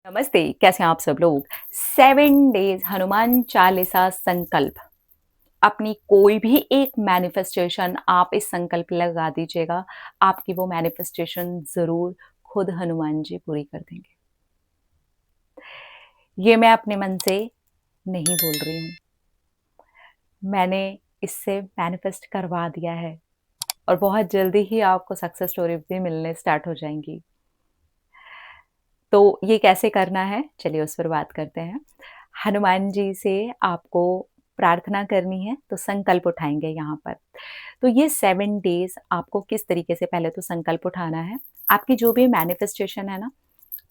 नमस्ते, कैसे हैं आप सब लोग। 7 डेज हनुमान चालीसा संकल्प। अपनी कोई भी एक मैनिफेस्टेशन आप इस संकल्प लगा दीजिएगा, आपकी वो मैनिफेस्टेशन ज़रूर खुद हनुमान जी पूरी कर देंगे। ये मैं अपने मन से नहीं बोल रही हूँ, मैंने इससे मैनिफेस्ट करवा दिया है और बहुत जल्दी ही आपको सक्सेस स्टोरी भी मिलने स्टार्ट हो जाएँगी। तो ये कैसे करना है, चलिए उस पर बात करते हैं। हनुमान जी से आपको प्रार्थना करनी है, तो संकल्प उठाएँगे यहाँ पर। तो ये 7 डेज़ आपको किस तरीके से पहले तो संकल्प उठाना है। आपकी जो भी मैनिफेस्टेशन है ना,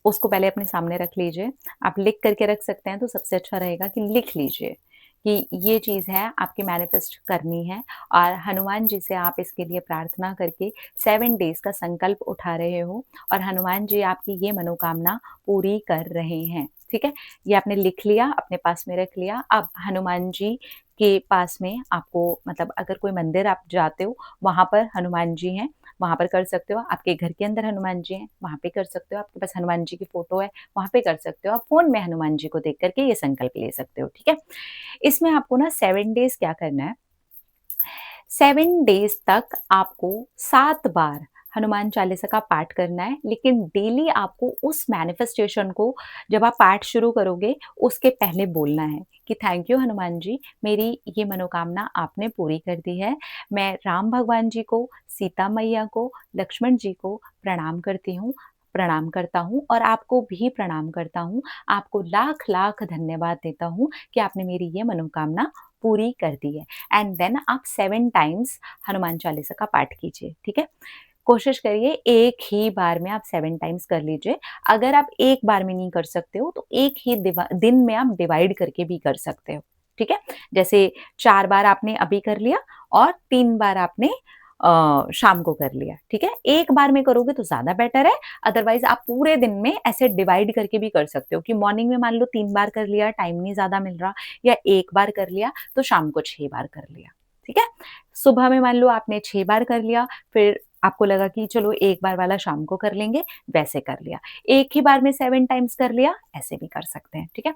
उसको पहले अपने सामने रख लीजिए। आप लिख करके रख सकते हैं तो सबसे अच्छा रहेगा कि लिख लीजिए कि ये चीज़ है आपकी मैनिफेस्ट करनी है और हनुमान जी से आप इसके लिए प्रार्थना करके 7 डेज़ का संकल्प उठा रहे हो और हनुमान जी आपकी ये मनोकामना पूरी कर रहे हैं, ठीक है? ये आपने लिख लिया, अपने पास में रख लिया। अब हनुमान जी के पास में आपको मतलब अगर कोई मंदिर आप जाते हो, वहाँ पर हनुमान जी हैं, वहाँ पर कर सकते हो। आपके घर के अंदर हनुमान जी हैं, वहाँ पे कर सकते हो। आपके पास हनुमान जी की फ़ोटो है, वहाँ पे कर सकते हो। आप फ़ोन में हनुमान जी को देख कर के ये संकल्प ले सकते हो, ठीक है? इसमें आपको ना 7 डेज़ क्या करना है, 7 डेज़ तक आपको 7 बार हनुमान चालीसा का पाठ करना है, लेकिन डेली आपको उस मैनिफेस्टेशन को जब आप पाठ शुरू करोगे, उसके पहले बोलना है कि थैंक यू हनुमान जी, मेरी ये मनोकामना आपने पूरी कर दी है। मैं राम भगवान जी को, सीता मैया को, लक्ष्मण जी को प्रणाम करता हूँ और आपको भी प्रणाम करता हूँ। आपको लाख-लाख धन्यवाद देता हूँ कि आपने मेरी ये मनोकामना पूरी कर दी है। एंड देन आप 7 टाइम्स हनुमान चालीसा का पाठ कीजिए, ठीक है? कोशिश करिए एक ही बार में आप 7 टाइम्स कर लीजिए। अगर आप एक बार में नहीं कर सकते हो तो एक ही दिन में आप डिवाइड करके भी कर सकते हो, ठीक है? जैसे 4 बार आपने अभी कर लिया और 3 बार आपने शाम को कर लिया, ठीक है? एक बार में करोगे तो ज़्यादा बेटर है, अदरवाइज़ आप पूरे दिन में ऐसे डिवाइड करके भी कर सकते हो कि मॉर्निंग में मान लो 3 बार कर लिया, टाइम नहीं ज़्यादा मिल रहा या 1 बार कर लिया तो शाम को 6 बार कर लिया, ठीक है? सुबह में मान लो आपने 6 बार कर लिया, फिर आपको लगा कि चलो 1 बार वाला शाम को कर लेंगे, वैसे कर लिया। एक ही बार में 7 टाइम्स कर लिया, ऐसे भी कर सकते हैं, ठीक है?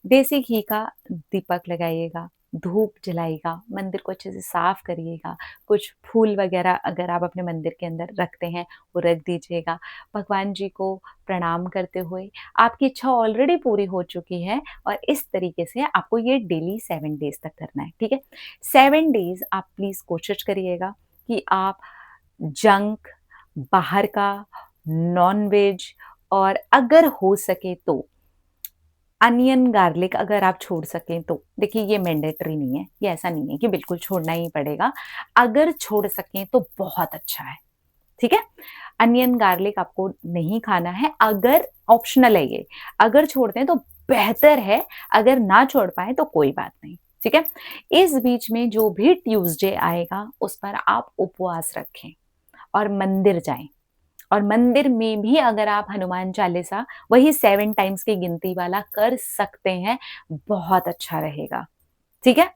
देसी घी का दीपक लगाइएगा, धूप जलाइएगा, मंदिर को अच्छे से साफ करिएगा, कुछ फूल वगैरह अगर आप अपने मंदिर के अंदर रखते हैं, वो रख दीजिएगा। भगवान जी को प्रणाम करते हुए आपकी इच्छा ऑलरेडी पूरी हो चुकी है और इस तरीके से आपको ये डेली 7 डेज़ तक करना है, ठीक है? 7 डेज़ आप प्लीज़ कोशिश करिएगा कि आप जंक, बाहर का, नॉन-वेज और अगर हो सके तो अनियन, गार्लिक अगर आप छोड़ सकें तो। देखिए ये मैंडेटरी नहीं है, ये ऐसा नहीं है कि बिल्कुल छोड़ना ही पड़ेगा। अगर छोड़ सकें तो बहुत अच्छा है, ठीक है? अनियन, गार्लिक आपको नहीं खाना है, अगर ऑप्शनल है ये। अगर छोड़ते हैं तो बेहतर है, अगर ना छोड़ पाएँ तो कोई बात नहीं, ठीक है? इस बीच में जो भी ट्यूसडे आएगा, उस पर आप उपवास रखें और मंदिर जाएँ। और मंदिर में भी अगर आप हनुमान चालीसा वही 7 टाइम्स की गिनती वाला कर सकते हैं, बहुत अच्छा रहेगा, ठीक है?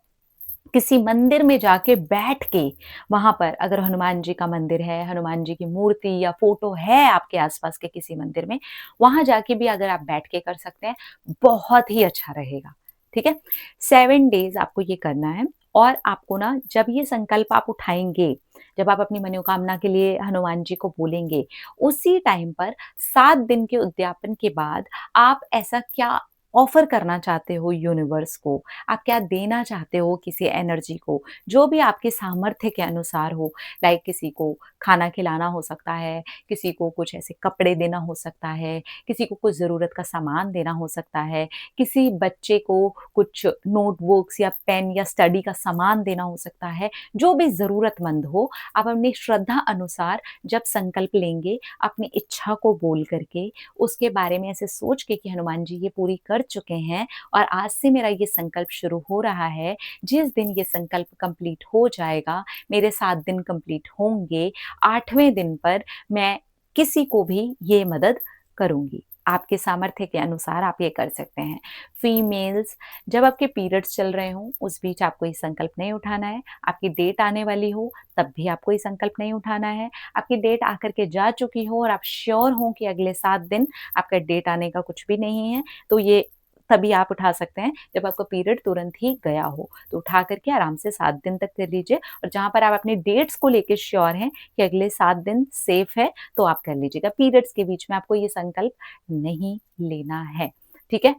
किसी मंदिर में जाके बैठ के वहाँ पर अगर हनुमान जी का मंदिर है, हनुमान जी की मूर्ति या फ़ोटो है आपके आस-पास के किसी मंदिर में, वहाँ जाके भी अगर आप बैठ के कर सकते हैं, बहुत ही अच्छा रहेगा, ठीक है? 7 डेज़ आपको ये करना है और आपको ना जब ये संकल्प आप उठाएँगे, जब आप अपनी मनोकामना के लिए हनुमान जी को बोलेंगे, उसी टाइम पर 7 दिन के उद्यापन के बाद आप ऐसा क्या ऑफ़र करना चाहते हो यूनिवर्स को, आप क्या देना चाहते हो किसी एनर्जी को, जो भी आपके सामर्थ्य के अनुसार हो, लाइक किसी को खाना खिलाना हो सकता है, किसी को कुछ ऐसे कपड़े देना हो सकता है, किसी को कुछ ज़रूरत का सामान देना हो सकता है, किसी बच्चे को कुछ नोटबुक्स या पेन या स्टडी का सामान देना हो सकता है, जो भी ज़रूरतमंद हो, आप अपनी श्रद्धा अनुसार जब संकल्प लेंगे, अपनी इच्छा को बोल करके, उसके बारे में ऐसे सोच के कि हनुमान जी ये पूरी कर चुके हैं और आज से मेरा ये संकल्प शुरू हो रहा है। जिस दिन ये संकल्प कंप्लीट हो जाएगा, मेरे 7 दिन कंप्लीट होंगे, 8वें दिन पर मैं किसी को भी ये मदद करूँगी। आपके सामर्थ्य के अनुसार आप ये कर सकते हैं। फीमेल्स, जब आपके पीरियड्स चल रहे हों, उस बीच आपको ये संकल्प नहीं उठाना है। आपकी डेट आने वाली हो, तब भी आपको ये संकल्प नहीं उठाना है। आपकी डेट आकर के जा चुकी हो और आप श्योर हों कि अगले 7 दिन आपका डेट आने का कुछ भी नहीं है, तो ये तभी आप उठा सकते हैं जब आपका पीरियड तुरंत ही गया हो। तो उठा कर के आराम से 7 दिन तक कर लीजिए, और जहाँ पर आप अपनी डेट्स को लेके श्योर हैं कि अगले 7 दिन सेफ है, तो आप कर लीजिएगा। पीरियड्स के बीच में आपको ये संकल्प नहीं लेना है, ठीक है?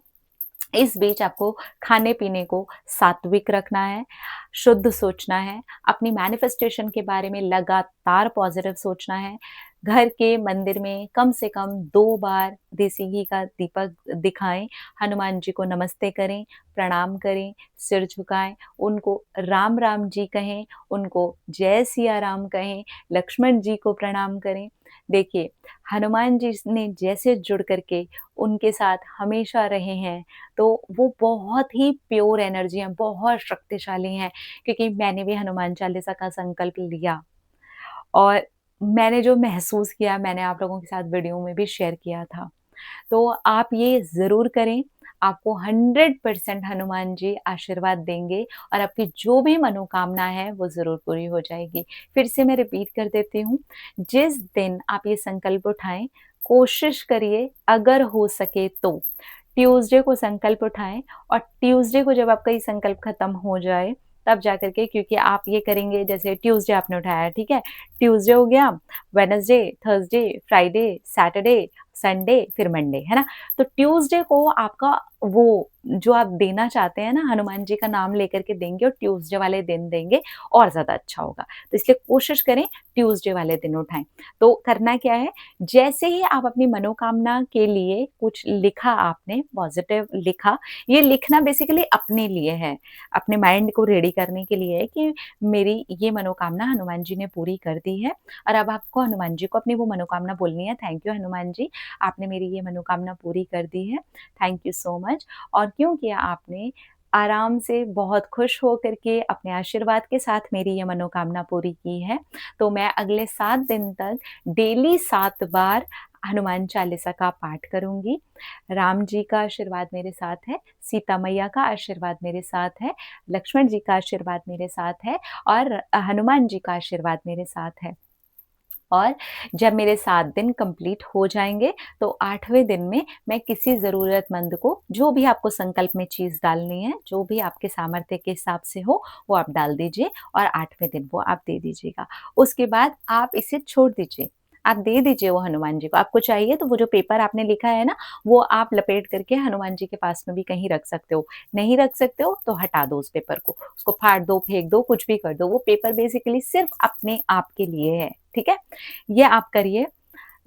इस बीच आपको खाने-पीने को सात्विक रखना है, शुद्ध सोचना है, अपनी मैनिफेस्टेशन के बारे में लगातार पॉज़िटिव सोचना है। घर के मंदिर में कम से कम 2 बार देसी घी का दीपक दिखाएँ, हनुमान जी को नमस्ते करें, प्रणाम करें, सिर झुकाएँ, उनको राम राम जी कहें, उनको जय सिया राम कहें, लक्ष्मण जी को प्रणाम करें। देखिए, हनुमान जी ने जैसे जुड़ कर के उनके साथ हमेशा रहे हैं, तो वो बहुत ही प्योर एनर्जी हैं, बहुत शक्तिशाली हैं, क्योंकि मैंने भी हनुमान चालीसा का संकल्प लिया और मैंने जो महसूस किया, मैंने आप लोगों के साथ वीडियो में भी शेयर किया था। तो आप ये ज़रूर करें, आपको 100% हनुमान जी आशीर्वाद देंगे और आपकी जो भी मनोकामना है, वो ज़रूर पूरी हो जाएगी। फिर से मैं रिपीट कर देती हूँ, जिस दिन आप ये संकल्प उठाएँ, कोशिश करिए अगर हो सके तो ट्यूसडे को संकल्प उठाएँ, और ट्यूसडे को जब आपका ये संकल्प खत्म हो जाए, तब जाकर के, क्योंकि आप ये करेंगे, जैसे ट्यूसडे आपने उठाया, ठीक है? ट्यूसडे हो गया, Wednesday, Thursday, Friday, Saturday, Sunday, फिर मंडे, है ना? तो ट्यूसडे को आपका वो जो आप देना चाहते हैं ना, हनुमान जी का नाम लेकर के देंगे और ट्यूसडे वाले दिन देंगे, और ज़्यादा अच्छा होगा। तो इसलिए कोशिश करें ट्यूसडे वाले दिन उठाएँ। तो करना क्या है, जैसे ही आप अपनी मनोकामना के लिए कुछ लिखा, आपने पॉज़िटिव लिखा, ये लिखना बेसिकली अपने लिए है, अपने माइंड को रेडी करने के लिए है कि मेरी ये मनोकामना हनुमान जी ने पूरी कर दी है, और अब आपको हनुमान जी को अपनी वो मनोकामना बोलनी है, थैंक यू हनुमान जी, आपने मेरी ये मनोकामना पूरी कर दी है, थैंक यू सो मच। और क्यों किया आपने? आराम से बहुत खुश हो करके अपने आशीर्वाद के साथ मेरी ये मनोकामना पूरी की है, तो मैं अगले 7 दिन तक डेली 7 बार हनुमान चालीसा का पाठ करूँगी। राम जी का आशीर्वाद मेरे साथ है, सीता मैया का आशीर्वाद मेरे साथ है, लक्ष्मण जी का आशीर्वाद मेरे साथ है, और हनुमान जी का आशीर्वाद मेरे साथ है। और जब मेरे 7 दिन कंप्लीट हो जाएँगे, तो 8वें दिन में मैं किसी ज़रूरतमंद को, जो भी आपको संकल्प में चीज़ डालनी है, जो भी आपके सामर्थ्य के हिसाब से हो, वो आप डाल दीजिए और 8वें दिन वो आप दे दीजिएगा। उसके बाद आप इसे छोड़ दीजिए, आप दे दीजिए वो हनुमान जी को। आपको चाहिए तो वो जो पेपर आपने लिखा है ना, वो आप लपेट करके हनुमान जी के पास में भी कहीं रख सकते हो। नहीं रख सकते हो तो हटा दो उस पेपर को, उसको फाड़ दो, फेंक दो, कुछ भी कर दो। वो पेपर बेसिकली सिर्फ़ अपने आप के लिए है, ठीक है? ये आप करिए।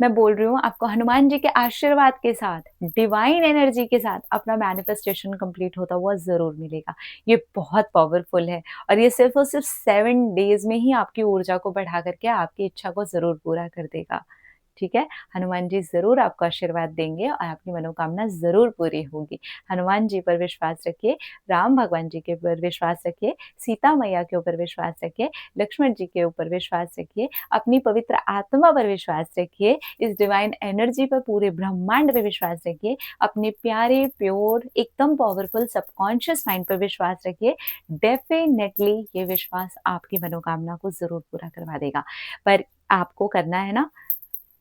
मैं बोल रही हूँ, आपको हनुमान जी के आशीर्वाद के साथ, डिवाइन एनर्जी के साथ अपना मैनिफेस्टेशन कंप्लीट होता हुआ ज़रूर मिलेगा। ये बहुत पावरफुल है, और ये सिर्फ़ और सिर्फ़ 7 डेज़ में ही आपकी ऊर्जा को बढ़ा करके आपकी इच्छा को ज़रूर पूरा कर देगा। ठीक है? हनुमान जी ज़रूर आपको आशीर्वाद देंगे और आपकी मनोकामना ज़रूर पूरी होगी। हनुमान जी पर विश्वास रखिए, राम भगवान जी के ऊपर विश्वास रखिए, सीता मैया के ऊपर विश्वास रखिए, लक्ष्मण जी के ऊपर विश्वास रखिए, अपनी पवित्र आत्मा पर विश्वास रखिए, इस डिवाइन एनर्जी पर, पूरे ब्रह्मांड पे विश्वास रखिए, अपने प्यारे, प्योर, एकदम पावरफुल सबकॉन्शियस माइंड पर विश्वास रखिए। डेफ़िनेटली ये विश्वास आपकी मनोकामना को ज़रूर पूरा करवा देगा। पर आपको करना है ना,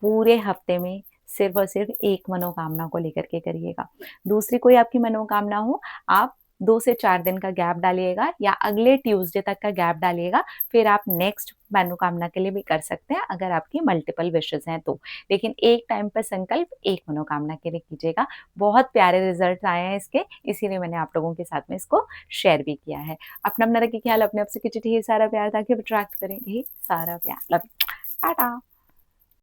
पूरे हफ्ते में सिर्फ़ और सिर्फ़ एक मनोकामना को लेकर के करिएगा। दूसरी कोई आपकी मनोकामना हो, आप 2 से 4 दिन का गैप डालिएगा या अगले ट्यूज़डे तक का गैप डालिएगा, फिर आप नेक्स्ट मनोकामना के लिए भी कर सकते हैं, अगर आपकी मल्टीपल विशेज़ हैं तो। लेकिन एक टाइम पर संकल्प एक मनोकामना के लिए कीजिएगा। बहुत प्यारे रिज़ल्ट आए हैं इसके, इसीलिए मैंने आप लोगों के साथ में इसको शेयर भी किया है। अपना-अपना रखिए ख़्याल, अपने आप से कीजिए ढेर सारा प्यार, ताकि आप अट्रैक्ट करें ढेर सारा प्यार। Love you. टाटा।